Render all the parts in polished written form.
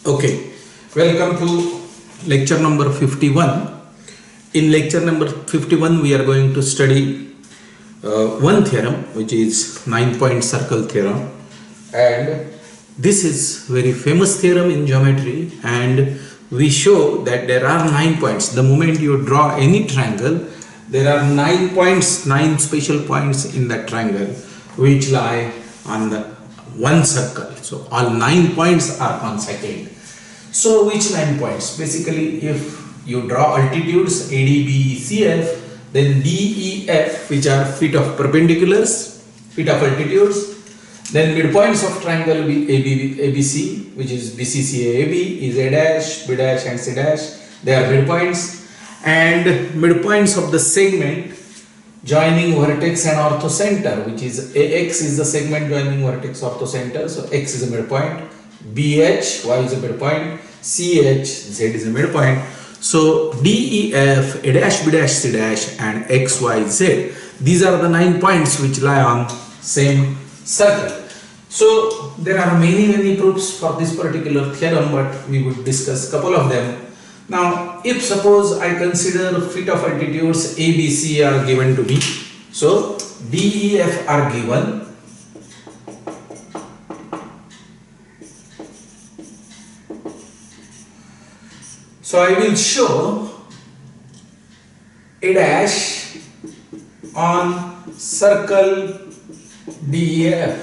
Okay, welcome to lecture number 51. In lecture number 51, we are going to study one theorem, which is 9-point circle theorem, and this is very famous theorem in geometry, and we show that there are 9 points. The moment you draw any triangle, there are 9 points, 9 special points in that triangle which lie on the one circle. So all 9 points are consecutive. So which 9 points? Basically, if you draw altitudes AD, BE, CF, then DEF, which are feet of perpendiculars, feet of altitudes, then midpoints of triangle will be ABC, which is BCCAAB, is A dash, B dash and C dash. They are midpoints. And midpoints of the segment joining vertex and orthocenter, which is AX is the segment joining vertex orthocenter, so X is a midpoint, BH, Y is a midpoint, CH, Z is a midpoint. So DEF, A dash, B dash, C dash and X, Y, Z, these are the 9 points which lie on same circle. So there are many proofs for this particular theorem, but we would discuss a couple of them. Now, if suppose I consider feet of altitudes A, B, C are given to me, so D, E, F are given. So I will show A dash on circle DEF.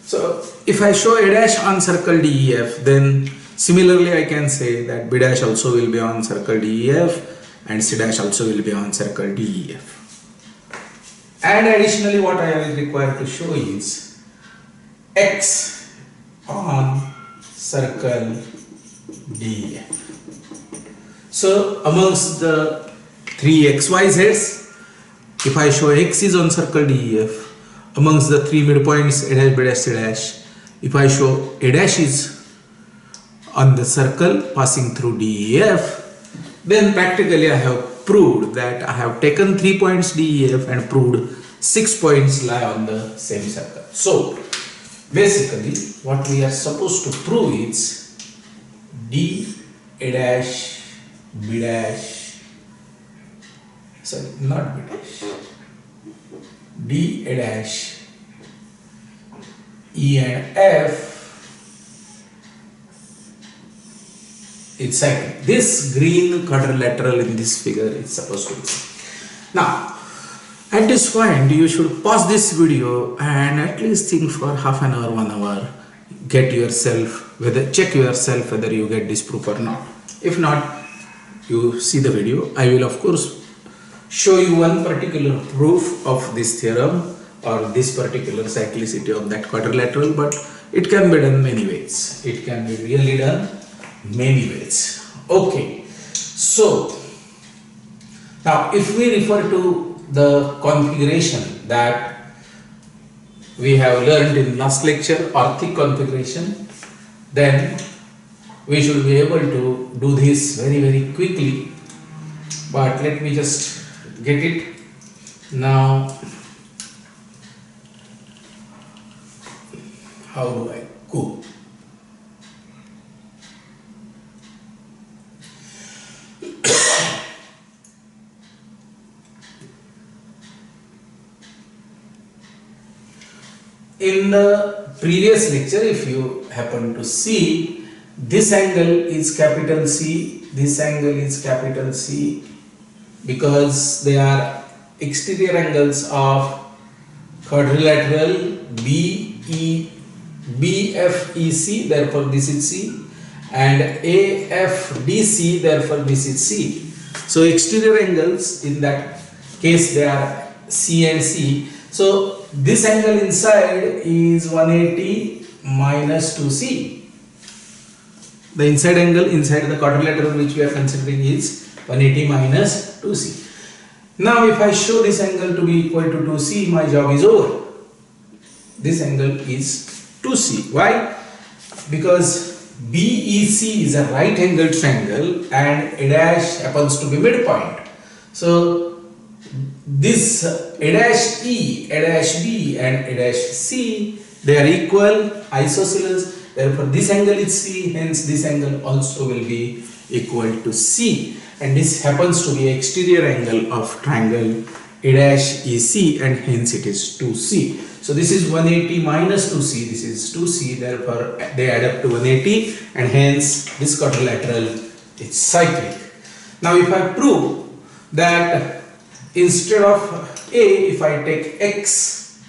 So if I show A dash on circle DEF, then similarly I can say that B dash also will be on circle DEF and C dash also will be on circle DEF. And additionally, what I will require to show is X on circle DEF. So amongst the three XYZs, if I show X is on circle DEF, amongst the three midpoints A dash, B dash, C dash, if I show A dash is on the circle passing through DEF, then practically I have proved that I have taken 3 points DEF and proved 6 points lie on the same circle. So basically what we are supposed to prove is D, A dash, B dash, sorry, not B dash, D, A dash, E and F, it's cyclic. This green quadrilateral in this figure is supposed to be. Now, at this point, you should pause this video and at least think for half an hour, 1 hour. Check yourself whether you get this proof or not. If not, you see the video. I will of course show you one particular proof of this theorem or this particular cyclicity of that quadrilateral, but it can be done many ways. It can be really done many ways. Okay, so now if we refer to the configuration that we have learned in last lecture, orthic configuration, then we should be able to do this very quickly, but let me just get it now. How do I go? In the previous lecture, if you happen to see, this angle is capital C, this angle is capital C, because they are exterior angles of quadrilateral BFEC, therefore this is C, and AFDC, therefore this is C. So exterior angles, in that case they are C and C. So this angle inside is 180 minus 2C. The inside angle inside the quadrilateral which we are considering is 180 minus 2C. Now if I show this angle to be equal to 2C, my job is over. This angle is 2C. Why? Because BEC is a right angle triangle and A dash happens to be midpoint. So this A dash E, A dash B and A dash C, they are equal isosceles Therefore this angle is C, hence this angle also will be equal to C, and this happens to be exterior angle of triangle A-EC, and hence it is 2C. So this is 180 minus 2C, this is 2C, therefore they add up to 180, and hence this quadrilateral is cyclic. Now if I prove that instead of A, if I take X,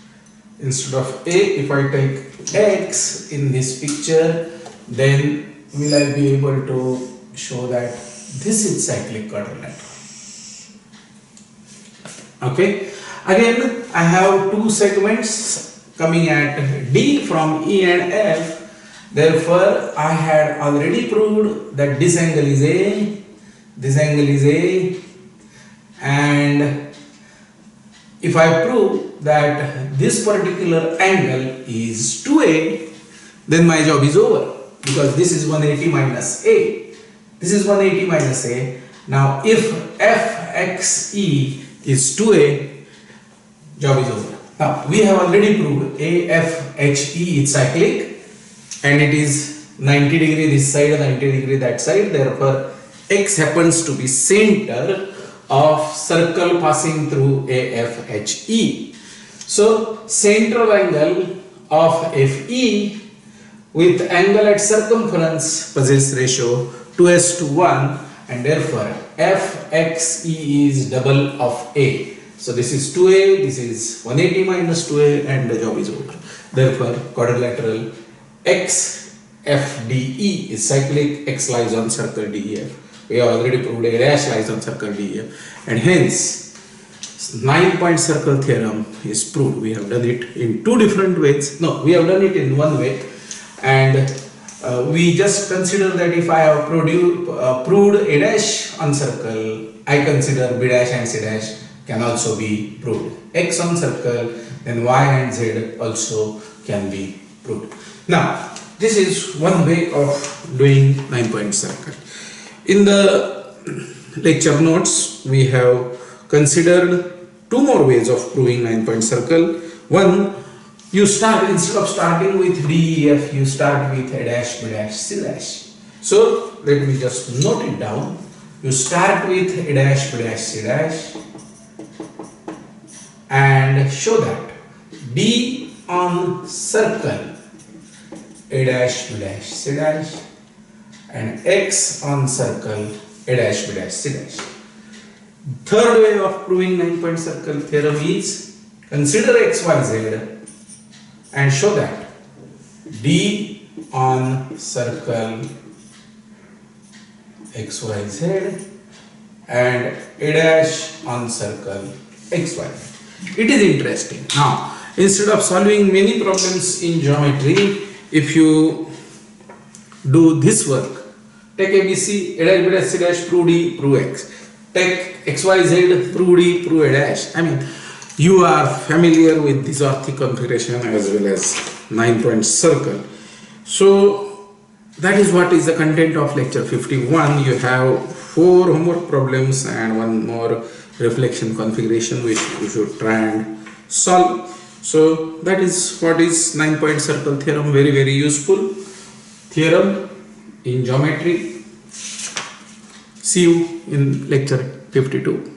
instead of A, if I take X in this picture, then will I be able to show that this is cyclic quadrilateral. Okay, again I have two segments coming at D from E and F, therefore I had already proved that this angle is A, this angle is A, and if I prove that this particular angle is 2A, then my job is over, because this is 180 minus A, this is 180 minus A. Now if FXE is 2A, job is over. Now we have already proved AFHE is cyclic, and it is 90 degree this side, 90 degree that side, therefore X happens to be center of circle passing through AFHE. So central angle of FE with angle at circumference possess ratio 2:1, and therefore FXE is double of A. So this is 2A, this is 180 minus 2A, and the job is over. Therefore quadrilateral XFDE is cyclic, X lies on circle DEF. We have already proved A dash lies on circle DEF, and hence 9-point circle theorem is proved. We have done it in two different ways. No, we have done it in one way, and we just consider that if I have proved A dash on circle, I consider B dash and C dash can also be proved. X on circle, then Y and Z also can be proved. Now, this is one way of doing 9-point circle. In the lecture notes, we have considered two more ways of proving 9-point circle. One, you start, instead of starting with DEF, you start with A dash, B dash, C dash. So let me just note it down. You start with A dash, B dash, C dash, and show that D on circle A dash, B dash, C dash, and X on circle A dash, B dash, C dash. Third way of proving 9-point circle theorem is consider X, Y, Z and show that D on circle X, Y, Z and A dash on circle X, Y. It is interesting. Now, instead of solving many problems in geometry, if you do this work, take ABC, A dash, B dash, C dash, prove D, prove X. Take XYZ, prove D, prove A dash. I mean, you are familiar with this orthic configuration as well as 9-point circle. So that is what is the content of lecture 51. You have 4 homework problems and 1 more reflection configuration which you should try and solve. So that is what is 9-point circle theorem. Very, very useful theorem in geometry. See you in lecture 52.